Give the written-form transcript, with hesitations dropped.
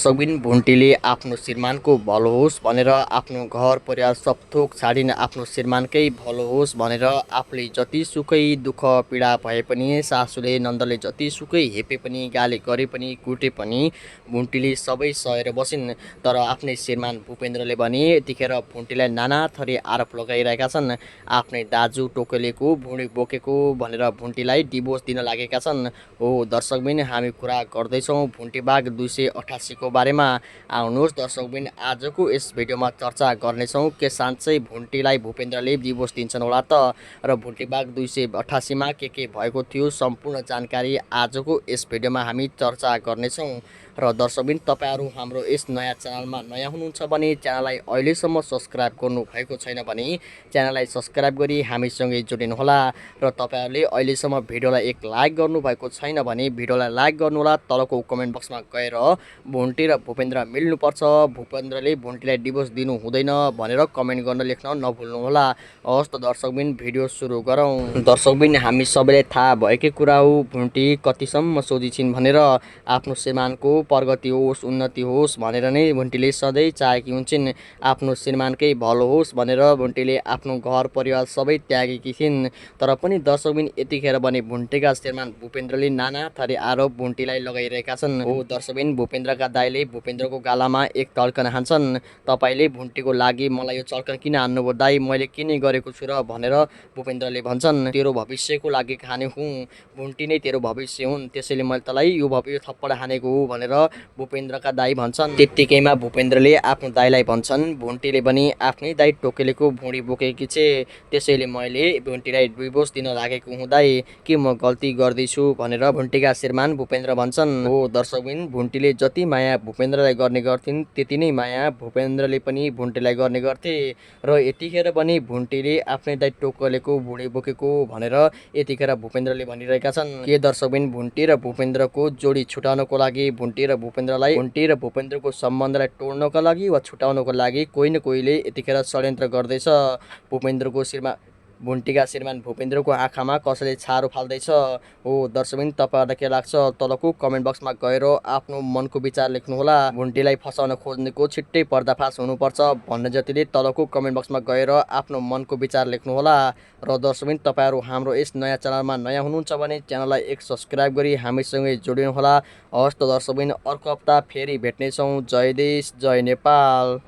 सबिन भुन्टीले आफ्नो श्रीमानको भलो होस् भनेर आफ्नो घर परिवार सबथोक छाडिन आफ्नो श्रीमानकै भलो होस् भनेर आफूले जतिसुकै दुःख पीडा भए पनि सासूले नन्दले जतिसुकै हेपे पनि गाली गरे पनि कुटे पनि भुन्टीले सबै सहेर बसिन्। तर आफ्नै श्रीमान भूपेन्द्रले भने यतिखेर भुन्टीलाई नाना थरी आरोप लगाइरहेका छन्। आफ्नै दाजु टोकलेको भुँडी बोकेको भनेर भुन्टीलाई डिभोर्स दिन लागेका छन्। हो दर्शकबिन, हामी कुरा गर्दैछौँ भुन्टीबाग 288 को बारेमा। आउनुहोस् दर्शकबिन, आजको यस भिडियोमा चर्चा गर्नेछौँ के साँच्चै भुन्टीलाई भूपेन्द्रले डिभोर्स दिन्छन् होला त, र भुन्टीबाग 288 मा के भएको थियो सम्पूर्ण जानकारी आजको यस भिडियोमा हामी चर्चा गर्नेछौँ। र दर्शकबिन, तपाईहरू हाम्रो यस नयाँ च्यानलमा नयाँ हुनुहुन्छ भने च्यानललाई अहिलेसम्म सब्स्क्राइब गर्नु भएको छैन भने च्यानललाई सब्स्क्राइब गरी हामीसँगै जोडिनुहोला। र तपाईहरूले अहिलेसम्म भिडियोलाई एक लाइक गर्नुभएको छैन भने भिडियोलाई लाइक गर्नुहोला। तलको कमेन्ट बक्समा गएर भुन्टी र भूपेन्द्र मिल्नुपर्छ, भूपेन्द्रले भुन्टीलाई डिभोर्स दिनु हुँदैन भनेर कमेन्ट गर्न लेख्न नभुल्नुहोला। हवस् त दर्शकबिन, भिडियो सुरु गरौँ। दर्शकबिन, हामी सबैलाई थाहा भएकै कुरा हो भुन्टी कतिसम्म सोझी छिन् भनेर। आफ्नो श्रीमानको प्रगति होस् उन्नति होस् भनेर नै भुन्टीले सधैँ चाहेकी हुन्छन्। आफ्नो श्रीमानकै भलो होस् भनेर भुन्टीले आफ्नो घर परिवार सबै त्यागेकी थिइन्। तर पनि दर्शकबिन, यतिखेर भने भुन्टीका श्रीमान भूपेन्द्रले नाना थरी आरोप भुन्टीलाई लगाइरहेका छन्। हो दर्शकबिन, भूपेन्द्रका दाइले भूपेन्द्रको गालामा एक टल्कन हान्छन्। तपाईँले भुन्टीको लागि मलाई यो चल्कन किन हान्नुभयो दाइ, मैले के नै गरेको छु र भनेर भूपेन्द्रले भन्छन्। तेरो भविष्यको लागि खाने हुँ, भुन्टी नै तेरो भविष्य हुन्, त्यसैले मैले तँलाई यो थप्पड हानेको हो भनेर भूपेन्द्रका दाइ भन्छन्। त्यत्तिकैमा भूपेन्द्रले आफ्नो दाइलाई भन्छन् भुन्टीले पनि आफ्नै दाइ टोकेलेको भुँडी बोकेकी छे, त्यसैले मैले भुन्टीलाई डिभोर्स दिन लागेको हुँ दाइ, के म गल्ती गर्दैछु भनेर भुन्टीका श्रीमान भूपेन्द्र भन्छन्। हो दर्शकबिन, भुन्टीले जति माया भूपेन्द्रलाई गर्ने गर्थिन् त्यति नै माया भूपेन्द्रले पनि भुन्टीलाई गर्ने गर्थे। र यतिखेर पनि भुन्टीले आफ्नै दाइ टोकलेको भुँडी बोकेको भनेर यतिखेर भूपेन्द्रले भनिरहेका छन्। के दर्शकबिन, भुन्टी र भूपेन्द्रको जोडी छुटाउनको लागि भुन्टी र भूपेन्द्रको सम्बन्धलाई तोड्नको लागि वा छुटाउनको लागि कोही न कोहीले यतिखेर षड्यन्त्र गर्दैछ। भुन्टीका श्रीमान भूपेन्द्रको आँखामा कसैले छारो फाल्दैछ। हो दर्शकबिन, तपाईहरुलाई के लाग्छ तलको कमेन्ट बक्समा गएर आफ्नो मनको विचार लेख्नुहोला। भुन्टीलाई फसाउन खोज्नेको छिट्टै पर्दाफास हुनुपर्छ भन्ने जतिले तलको कमेन्ट बक्समा गएर आफ्नो मनको विचार लेख्नुहोला। र दर्शकबिन, तपाईहरु हाम्रो यस नयाँ च्यानलमा नयाँ हुनुहुन्छ भने च्यानललाई एक सब्स्क्राइब गरी हामीसँगै जोडिनुहोला। हवस् त दर्शकबिन, अर्को हप्ता फेरि भेट्नेछौँ। जय देश जय नेपाल।